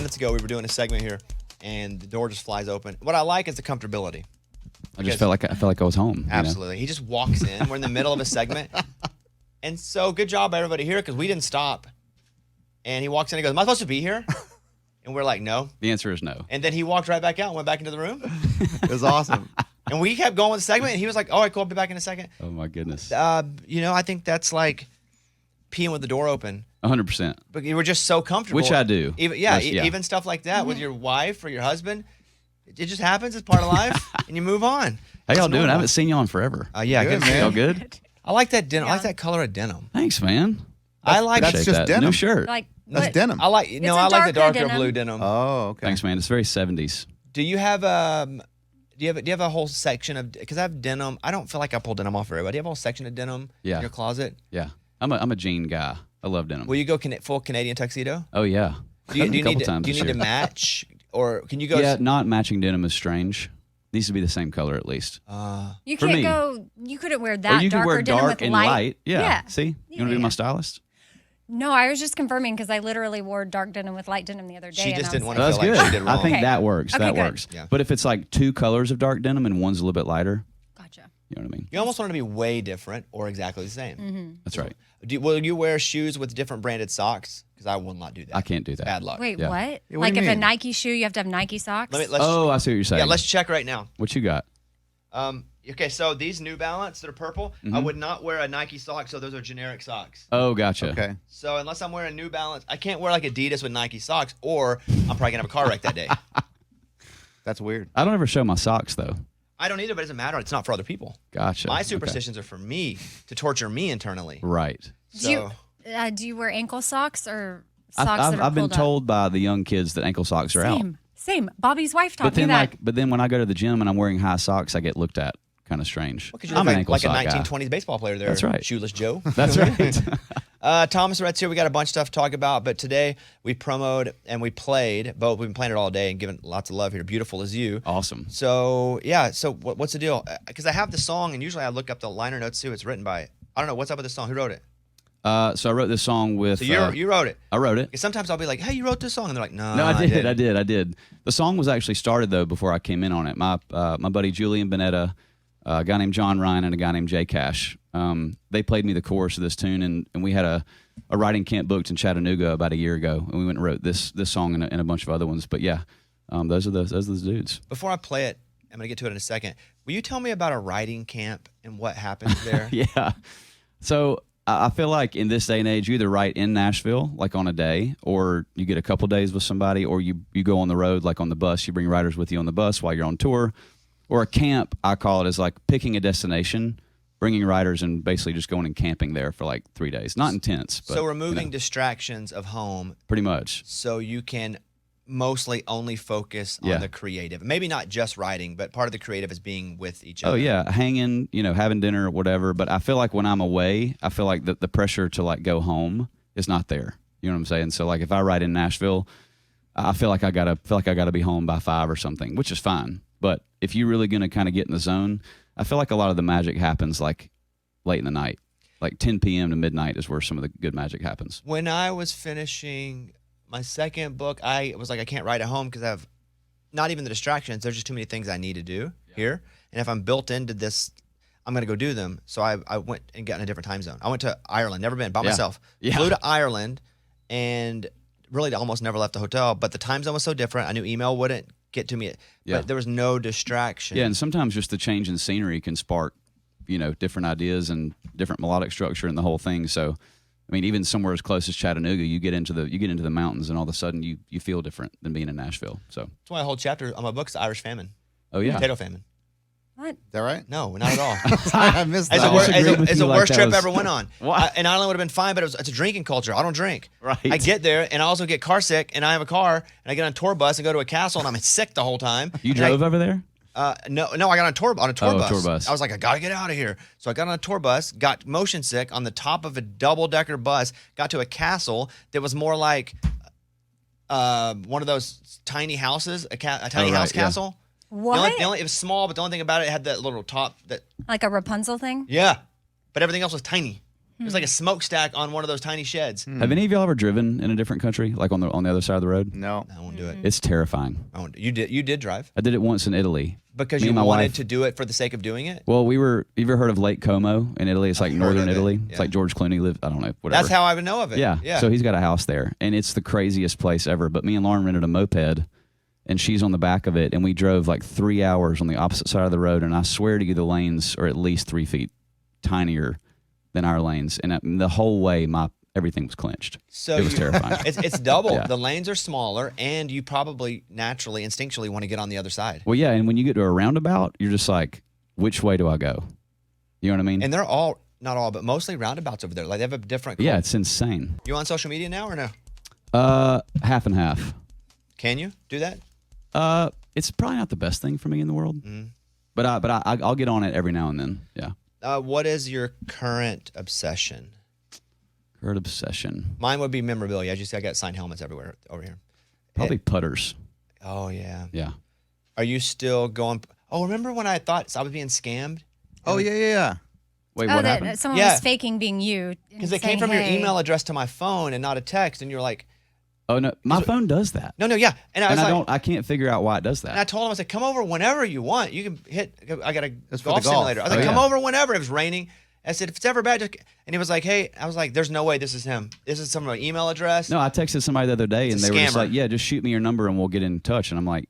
minutes ago, we were doing a segment here, and the door just flies open. What I like is the comfortability. I just felt like I was home. Absolutely. You know? He just walks in. We're in the middle of a segment. And so good job, everybody here, because we didn't stop. And he walks in and goes, am I supposed to be here? And we're like, no. The answer is no. And then he walked right back out and went back into the room. It was awesome. And we kept going with the segment. And he was like, all right, cool, I'll be back in a second. Oh, my goodness. I think that's like peeing with the door open. 100%. But you were just so comfortable. Which I do. Even stuff like that with your wife or your husband. It just happens. It's part of life. And you move on. How y'all doing? I haven't seen y'all in forever. Yeah, good, man. Y'all good? I like that denim. I like that color of denim. Thanks, man. That's just denim. New shirt. That's denim. I like the darker blue denim. Oh, okay. Thanks, man. It's very 70s. Do you have do you have a whole section of, because I have denim. I don't feel like I pull denim off very well. Do you have a whole section of denim in your closet? Yeah. I'm a jean guy. I love denim. Will you go full Canadian tuxedo? Oh, yeah. Do you need to match, or can you go? Yeah, not matching denim is strange. Needs to be the same color at least. You can't go. You couldn't wear that. Or you could wear denim dark with and light. light. Yeah. See, you want to be my stylist? No, I was just confirming because I literally wore dark denim with light denim the other day. She just didn't want to feel like she did wrong. I think that works. Okay, that good. works. Yeah. But if it's like two colors of dark denim and one's a little bit lighter, Gotcha. you know what I mean? You almost want it to be way different or exactly the same. Mm-hmm. That's right. Will you wear shoes with different branded socks? Because I will not do that. I can't do that. Bad luck. Wait, Yeah. what? Yeah, what Like do if you a mean? Nike shoe, you have to have Nike socks? Let's I see what you're saying. Yeah, let's check right now. What you got? Okay, so these New Balance that are purple, I would not wear a Nike sock, so those are generic socks. Oh, gotcha. Okay. So unless I'm wearing New Balance, I can't wear like Adidas with Nike socks, or I'm probably gonna have a car wreck that day. That's weird. I don't ever show my socks though. I don't either, but it doesn't matter. It's not for other people. Gotcha. My Okay. superstitions are for me to torture me internally. Right. So Do you wear ankle socks or socks that are I've been pulled up? told by the young kids that ankle socks are out. Same. Bobby's wife taught But me then, that. but then when I go to the gym and I'm wearing high socks, I get looked at kind of strange. because you I'm look an ankle like a sock guy. 1920s baseball player there. That's right. Shoeless Joe. That's right. Thomas Rhett's here. We got a bunch of stuff to talk about, but today we promoted and we played. Both we've been playing it all day and giving lots of love here. Beautiful as you. Awesome. So yeah. So what's the deal? Because I have the song, and usually I look up the liner notes too. It's written by. I don't know what's up with this song. Who wrote it? So I wrote this song with. So you wrote it. I wrote it. Because sometimes I'll be like, "Hey, you wrote this song," and they're like, "No, No, I did. The song was actually started though before I came in on it. My buddy Julian Bonetta, a guy named John Ryan, and a guy named Jay Cash. They played me the chorus of this tune, and we had a writing camp booked in Chattanooga about a year ago, and we went and wrote this song and a bunch of other ones. But yeah, those are the dudes. Before I play it, I'm gonna get to it in a second. Will you tell me about a writing camp and what happens there? Yeah. So I feel like in this day and age, you either write in Nashville, like on a day, or you get a couple days with somebody, or you go on the road, like on the bus. You bring writers with you on the bus while you're on tour. Or a camp, I call it, is like picking a destination, bringing writers, and basically just going and camping there for like 3 days. Not intense, but so removing distractions of home, pretty much. so you can mostly only focus on the creative. Maybe not just writing, but part of the creative is being with each other. Oh yeah, hanging, having dinner, whatever. But I feel like when I'm away, I feel like the pressure to like go home is not there. You know what I'm saying? So like if I write in Nashville, I feel like I gotta be home by 5 or something, which is fine. But if you're really gonna kind of get in the zone, I feel like a lot of the magic happens like late in the night, like 10 p.m. to midnight is where some of the good magic happens. When I was finishing my second book, I was like, I can't write at home because I have not even the distractions. There's just too many things I need to do here. And if I'm built into this, I'm going to go do them. So I went and got in a different time zone. I went to Ireland, never been, by myself. Yeah. Flew to Ireland and really almost never left the hotel. But the time zone was so different. I knew email wouldn't get to me. But there was no distraction. Yeah, and sometimes just the change in scenery can spark, different ideas and different melodic structure and the whole thing. So, I mean, even somewhere as close as Chattanooga, you get into the mountains, and all of a sudden you feel different than being in Nashville. So That's why a whole chapter on my book is the Irish famine. Oh yeah, Potato famine. What? Is that right? No, not at all. I missed It's that. the like worst that trip was- I ever went on. And Ireland would have been fine, but it's a drinking culture. I don't drink. Right. I get there, and I also get car sick, and I have a car, and I get on a tour bus and go to a castle, and I'm sick the whole time. You And drove over there? No, I got on a tour bus. tour bus. I was like, I gotta get out of here. So I got on a tour bus, got motion sick on the top of a double-decker bus, got to a castle that was more like one of those tiny houses, a tiny house yeah. castle. What? It was small, but the only thing about it had that little top that. Like a Rapunzel thing? Yeah, but everything else was tiny. There's like a smokestack on one of those tiny sheds. Have any of y'all ever driven in a different country, like on the other side of the road? No. I won't do it. It's terrifying. I won't. You did drive I did it once in Italy. because Me you and my wanted wife- to do it for the sake of doing it. Well, you ever heard of Lake Como in Italy? It's like heard northern of it, Italy. It's yeah. like George Clooney lived. I don't know. Whatever. That's how I would know of it. Yeah. Yeah. So he's got a house there, and it's the craziest place ever. But me and Lauren rented a moped, and she's on the back of it, and we drove like 3 hours on the opposite side of the road. And I swear to you, the lanes are at least 3 feet tinier than our lanes, and the whole way, everything was clenched. So it was terrifying. It's double. Yeah. The lanes are smaller, and you probably naturally, instinctually want to get on the other side. Well, yeah, and when you get to a roundabout, you're just like, which way do I go? You know what I mean? And they're all, not all, but mostly roundabouts over there. Like they have a different. Yeah, it's insane. You on social media now or no? Half and half. Can you do that? It's probably not the best thing for me in the world, but I'll get on it every now and then. Yeah. What is your current obsession? Current obsession. Mine would be memorabilia. As you see, I got signed helmets everywhere over here. Probably putters. Oh yeah. Yeah. Are you still going? Oh, remember when I thought I was being scammed? Oh, yeah. Wait, Oh, what that happened? someone Yeah. was faking being you. Because it came from your email address to my phone and not a text, and you're like, Oh no, my phone does that, no, yeah. And I was and like, I can't figure out why it does and I that. told him, I said, come over whenever you want. You can hit. I got a That's for golf the golf. simulator. I was like, Oh, come yeah. over whenever. It was raining. I said, if it's ever bad, just. And he was like, hey, I was like, there's no way this is him. This is some email address. No, I texted somebody the other day, and It's a they were just scammer. like, "Yeah, just shoot me your number, and we'll get in touch." And I'm like,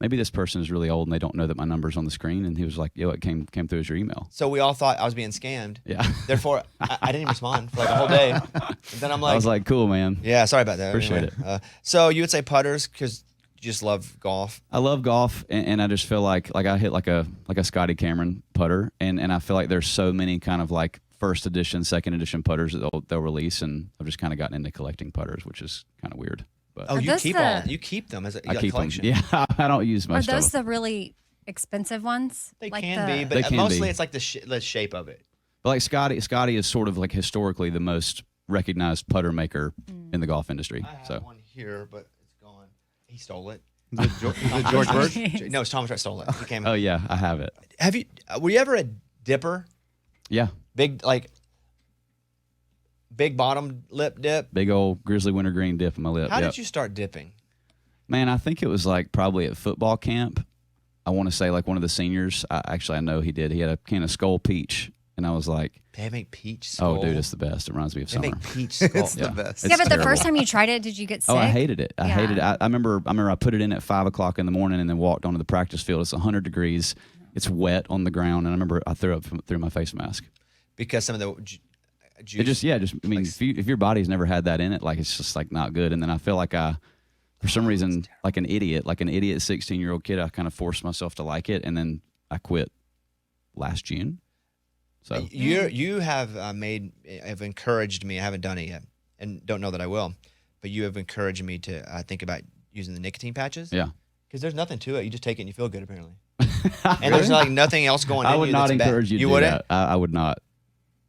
maybe this person is really old, and they don't know that my number's on the screen. And he was like, "Yo, it came through as your email." So we all thought I was being scammed. Yeah. Therefore, I didn't even respond for like a whole day. And then I'm like, I was like, "Cool, man." yeah, sorry about that. Appreciate it. So you would say putters because you just love golf. I love golf, and I just feel like I hit like a Scotty Cameron putter, and I feel like there's so many kind of like first edition, second edition putters that they'll release, and I've just kind of gotten into collecting putters, which is kind of weird. But Oh, Are you those keep the- you keep them as a I keep collection. them. Yeah, I don't use Are most those of them. the really expensive ones? They Like can be, They but can mostly be. it's like the shape of it. But like Scotty is sort of like historically the most recognized putter maker in the golf industry. I have So one here, but it's gone. He stole it. Is it George Birch? No, it's Thomas Rhett stole it. He came. oh yeah, I have it. Have you? Were you ever a dipper? Yeah, Big bottom lip dip. big old grizzly wintergreen dip in my lip. How Yep. did you start dipping? Man, I think it was like probably at football camp. I want to say like one of the seniors. I know he did. He had a can of Skull Peach, and I was like, They make peach skull. "Oh, dude, it's the best." It reminds me of They summer. make peach skull. It's the best. It's yeah, but the terrible. first time you tried it, did you get sick? Oh, I hated it. I Yeah. hated it. I remember I put it in at 5:00 in the morning and then walked onto the practice field. It's 100 degrees. It's wet on the ground, and I remember I threw up through my face mask. Because some of the juice. It just I mean, if your body's never had that in it, like it's just like not good. And then I feel like for some reason, like an idiot 16-year-old kid, I kind of forced myself to like it, and then I quit last June. So You have have encouraged me. I haven't done it yet, and don't know that I will. But you have encouraged me to think about using the nicotine patches. yeah, Because there's nothing to it. You just take it and you feel good, apparently. And there's like nothing else going. I in would you not that's bad. encourage you to You do wouldn't. that. I would not.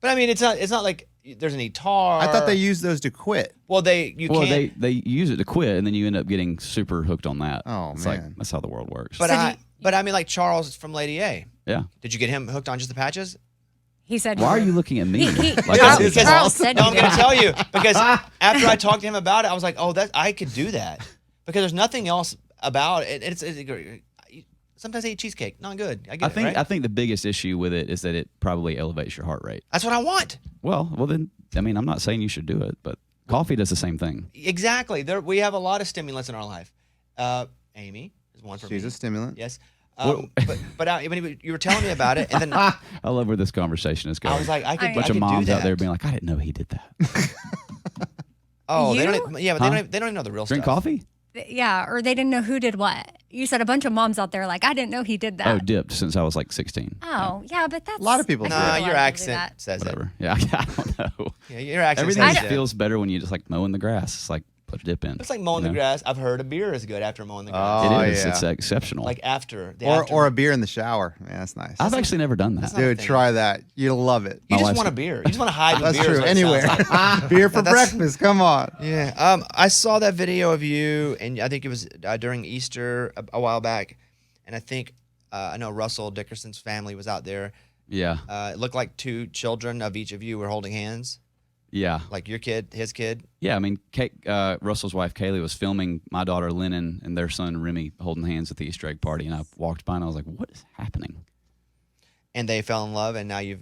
But I mean, it's not like there's any tar. I thought they used those to quit. Well, you Well, can't. they use it to quit, and then you end up getting super hooked on that. Oh, it's man. like that's how the world works. But So I mean, like Charles from Lady A. yeah. Did you get him hooked on just the patches? He said, Why are you looking at me? Like Charles, I did that? Charles said No, you I'm going to did. tell you because after I talked to him about it, I was like, oh, I could do that because there's nothing else about it. Sometimes I eat cheesecake, not good. I get it, right? I think the biggest issue with it is that it probably elevates your heart rate. That's what I want. Well, then I mean, I'm not saying you should do it, but coffee does the same thing. Exactly. We have a lot of stimulants in our life. Amy is one for me. She's a stimulant. Yes. When you were telling me about it, and then I I love where this conversation is going. was like, I could, A a bunch I of could moms do that. out there being like, I didn't know he did that. oh, they You? don't. But Huh? they don't even know the real Drink stuff. coffee? Yeah, or they didn't know who did what. You said a bunch of moms out there like, I didn't know he did that. Oh, dipped since I was like 16. Oh, yeah, but that's A lot of people I do think Nah, a lot your of people do accent that. says Whatever. Yeah, I don't know. it. Yeah, your accent Everything says just it. feels better when you just like mowing the grass. It's like put a dip in. It's like mowing you the know? grass. I've heard a beer is good after mowing the grass. Oh, It is. yeah. It's exceptional. Like after the Or a beer in the shower. Man, that's nice. I've actually never done that. not a Dude, thing. try that. You'll love it. You My just wife's- want a beer. You just want to hide with That's beer. is true. what it sounds Anywhere. like. Beer for That's- breakfast. Come on. Yeah. I saw that video of you, and I think it was during Easter a while back, and I think I know Russell Dickerson's family was out there, Yeah. It looked like two children of each of you were holding hands, Yeah. like your kid, his kid. Yeah, I mean, Russell's wife, Kaylee, was filming my daughter, Lennon, and their son, Remy, holding hands at the Easter egg party, and I walked by, and I was like, what is happening? And they fell in love, and now you've.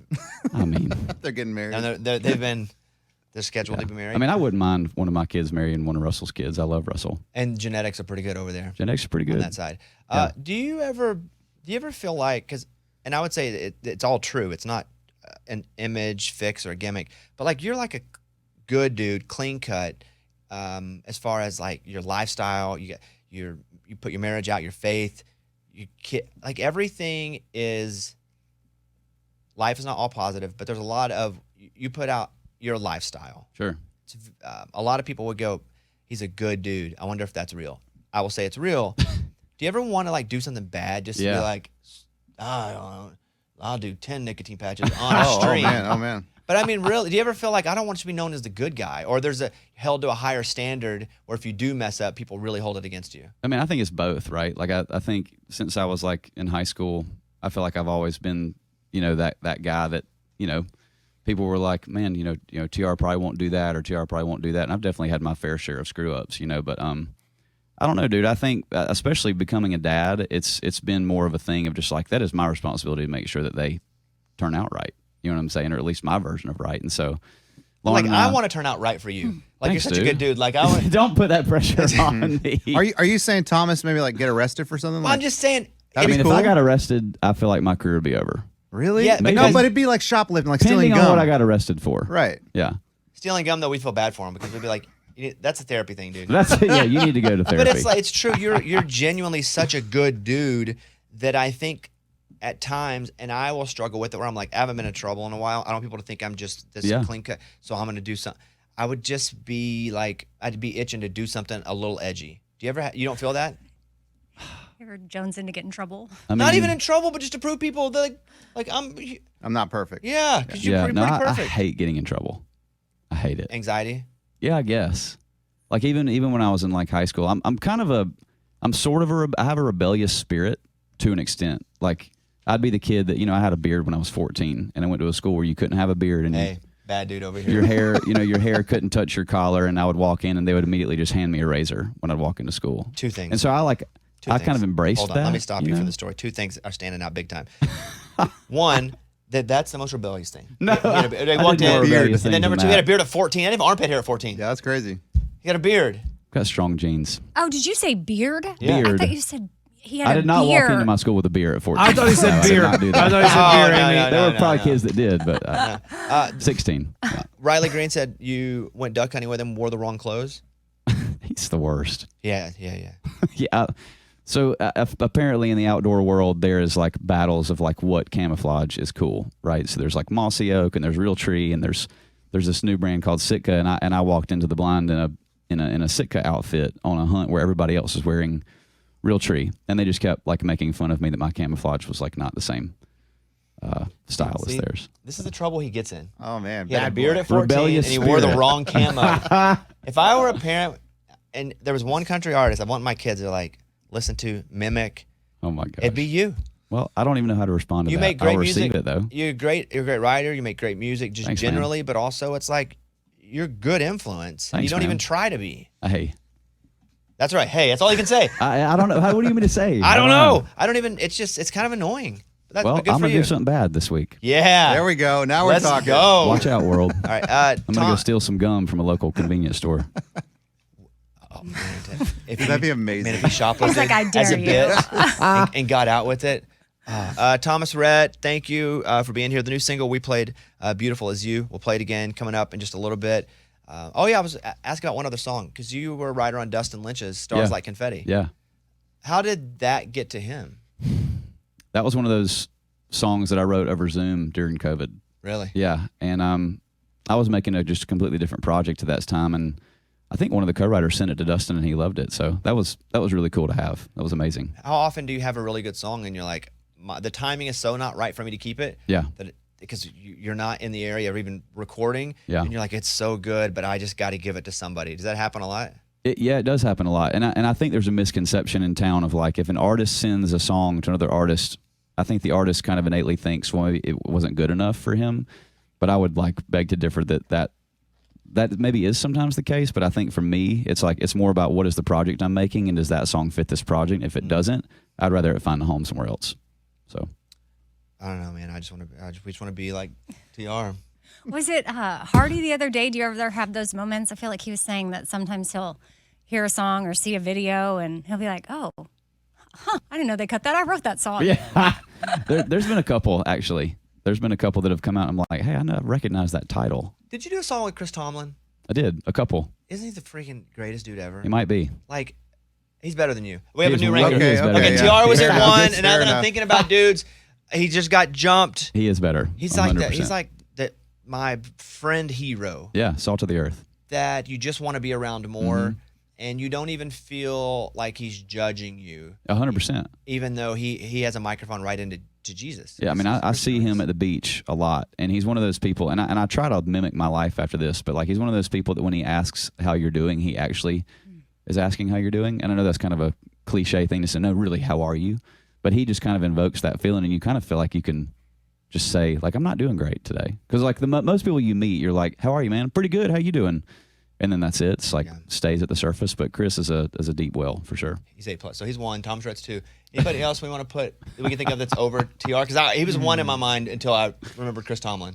I mean, They're getting married. And they're scheduled to be married. I mean, I wouldn't mind one of my kids marrying one of Russell's kids. I love Russell. And genetics are pretty good over there. Genetics are pretty good. On that side. Yeah. Do you ever feel like, and I would say it's all true. It's not an image fix or a gimmick, but like you're like a good dude, clean cut, as far as like your lifestyle. You put your marriage out, your faith, like everything is. Life is not all positive, but there's a lot of you put out your lifestyle. Sure. A lot of people would go, "He's a good dude." I wonder if that's real. I will say it's real. Do you ever want to like do something bad just to be like, I'll do 10 nicotine patches on a stream. Oh man. But I mean, really, do you ever feel like I don't want you to be known as the good guy, or there's held to a higher standard, or if you do mess up, people really hold it against you? I mean, I think it's both, right? Like I think since I was like in high school, I feel like I've always been, that guy that, people were like, man, TR probably won't do that, or TR probably won't do that. And I've definitely had my fair share of screw ups, but I don't know, dude. I think especially becoming a dad, it's been more of a thing of just like, that is my responsibility to make sure that they turn out right. You know what I'm saying? Or at least my version of right. And so, I want to turn out right for you. Like, thanks, you're such dude. a good dude. Like, I want. Don't put that pressure on me. Are you saying Thomas maybe like get arrested for something? Well, I'm just saying. That'd be if cool. I got arrested, I feel like my career would be over. Really? Yeah, No, because- but it'd be like shoplifting, like Depending stealing on gum. what I got arrested for. Right. Yeah. Stealing gum, though, we feel bad for him because we'd be like, that's a therapy thing, dude. You need to go to therapy. But it's true. You're genuinely such a good dude that I think at times, and I will struggle with it, where I'm like, I haven't been in trouble in a while. I don't want people to think I'm just this clean cut, so I'm going to do something. I would just be like, I'd be itching to do something a little edgy. Do you ever? You don't feel that? You ever Jones in to get in trouble? I mean, Not even in trouble, but just to prove people that like I'm not perfect. yeah, because you're pretty I perfect. hate getting in trouble. I hate it. Anxiety. Yeah, I guess. Like even when I was in like high school, I have a rebellious spirit to an extent. Like I'd be the kid that, I had a beard when I was 14 and I went to a school where you couldn't have a beard and Hey, bad dude over here. your hair, your hair couldn't touch your collar, and I would walk in and they would immediately just hand me a razor when I'd walk into school. Two things. And so I kind of embraced Hold on, that. let me stop you from the story. Two things are standing out big time. One, that's the most rebellious thing. No, they I walked did more in, rebellious and then things number than two, he had a that. beard at 14. I didn't have armpit hair at 14. Yeah, that's crazy. He had a beard. Got strong genes. Oh, did you say beard? Yeah. I Beard. thought you said he had I a did not beard. walk into my school with a beard at 14. I thought he said No, I did beer. not do I that. thought he said beer. no, Amy. no, There were probably no. kids that did, but 16. Yeah. Riley Green said you went duck hunting with him, wore the wrong clothes. He's the worst. Yeah. Yeah. So apparently in the outdoor world, there is like battles of like what camouflage is cool, right? So there's like mossy oak and there's real tree and there's this new brand called Sitka, and I walked into the blind in a Sitka outfit on a hunt where everybody else was wearing real tree, and they just kept like making fun of me that my camouflage was like not the same style See, as theirs. This is the trouble he gets in. Oh man, He had a bad beard boy. at 14, Rebellious and he wore the spirit. wrong camo. If I were a parent, and there was one country artist, I want my kids to like listen to, mimic. Oh my gosh. It'd be you. Well, I don't even know how to respond to You that. make great I'll music. receive it though. You're a great writer. You make great music, just Thanks, man. generally, but also it's like you're good influence. And you Thanks, don't man. even try to be. Hey, That's right. Hey, that's all you can say. I don't know. What do you mean to say? I don't know. I don't even. It's kind of annoying. But that's Well, good I'm for gonna you. do something bad this week. Yeah. There we go. Now we're Let's talking. go. Watch out, world. All right. I'm gonna go steal some gum from a local convenience store. Oh, man, if That'd be amazing. Man, if he shoplifted He's like, I as a dare you. bit and got out with it. Thomas Rhett, thank you for being here. The new single we played, "Beautiful As You," we'll play it again coming up in just a little bit. I was asking about one other song because you were a writer on Dustin Lynch's "Stars Yeah. Like Confetti." Yeah, How did that get to him? that was one of those songs that I wrote over Zoom during COVID. Really? Yeah, and I was making just a completely different project at that time, and I think one of the co-writers sent it to Dustin, and he loved it. So that was really cool to have. That was amazing. How often do you have a really good song and you're like, the timing is so not right for me to keep it? Yeah. Because you're not in the area of even recording. Yeah. And you're like, it's so good, but I just got to give it to somebody. Does that happen a lot? It does happen a lot, and I think there's a misconception in town of like if an artist sends a song to another artist I think the artist kind of innately thinks, well, maybe it wasn't good enough for him. But I would like beg to differ that maybe is sometimes the case. But I think for me, it's more about what is the project I'm making, and does that song fit this project? If it doesn't, I'd rather it find a home somewhere else. So I don't know, man. We just want to be like TR. Was it Hardy the other day? Do you ever have those moments? I feel like he was saying that sometimes he'll hear a song or see a video and he'll be like, oh, I didn't know they cut that. I wrote that song. yeah, there's been a couple actually. There's been a couple that have come out. And I'm like, hey, I recognize that title. Did you do a song with Chris Tomlin? I did a couple. Isn't he the freaking greatest dude ever? He might be. Like, he's better than you. We have He a is new way- ranker. he is better. Okay, yeah. TR was Fair at enough. one, Fair and now that I'm enough. thinking about dudes, he just got jumped. He is better. He's 100%. like my friend hero Yeah, salt of the earth. that you just want to be around more, and you don't even feel like he's judging you, 100%. even though he has a microphone right into Jesus. Yeah, I mean, I see him at the beach a lot, and he's one of those people, and I try to mimic my life after this, but like he's one of those people that when he asks how you're doing, he actually is asking how you're doing. And I know that's kind of a cliche thing to say, no, really, how are you? But he just kind of invokes that feeling, and you kind of feel like you can just say, like, I'm not doing great today. Because like most people you meet, you're like, how are you, man? Pretty good. How you doing? And then that's it. It's like stays at the surface. But Chris is a deep well for sure. He's A+. So he's 1. Tom Rhett's 2. Anybody else we want to put that we can think of that's over TR? Because he was 1 in my mind until I remembered Chris Tomlin.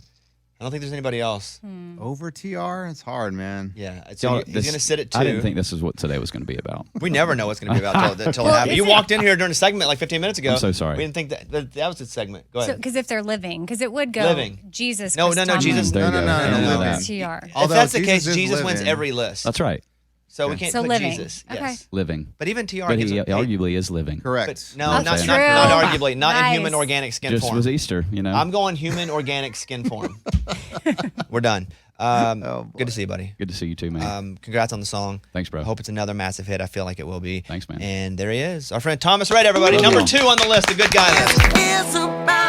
I don't think there's anybody else. Over TR? It's hard, man. Yeah, so he's going to sit at 2. I didn't think this is what today was going to be about. We never know what's going to be about until it happens. You walked in here during a segment like 15 minutes ago. I'm so sorry. We didn't think that was the segment. Go ahead. Because if they're living, because it would go Living. Jesus. No, Chris no, Tomlin, Jesus. There you No, go. no, I no, didn't no, know no. that. TR. If Although that's the Jesus case, is Jesus wins living. every list. That's right. So we can't So put living. Jesus. Okay. Yes. Living. But even TR But gets he a- arguably is living. Correct. But no, Oh, not true. arguably, not in Nice. human organic skin Just form. was Easter, you know. I'm going human organic skin form. We're done. boy. Good to see you, buddy. Good to see you too, man. Congrats on the song. Thanks, bro. I hope it's another massive hit. I feel like it will be. Thanks, man. And there he is, our friend Thomas Rhett, everybody. Love Number you. 2 on the list, the good guy list. It's about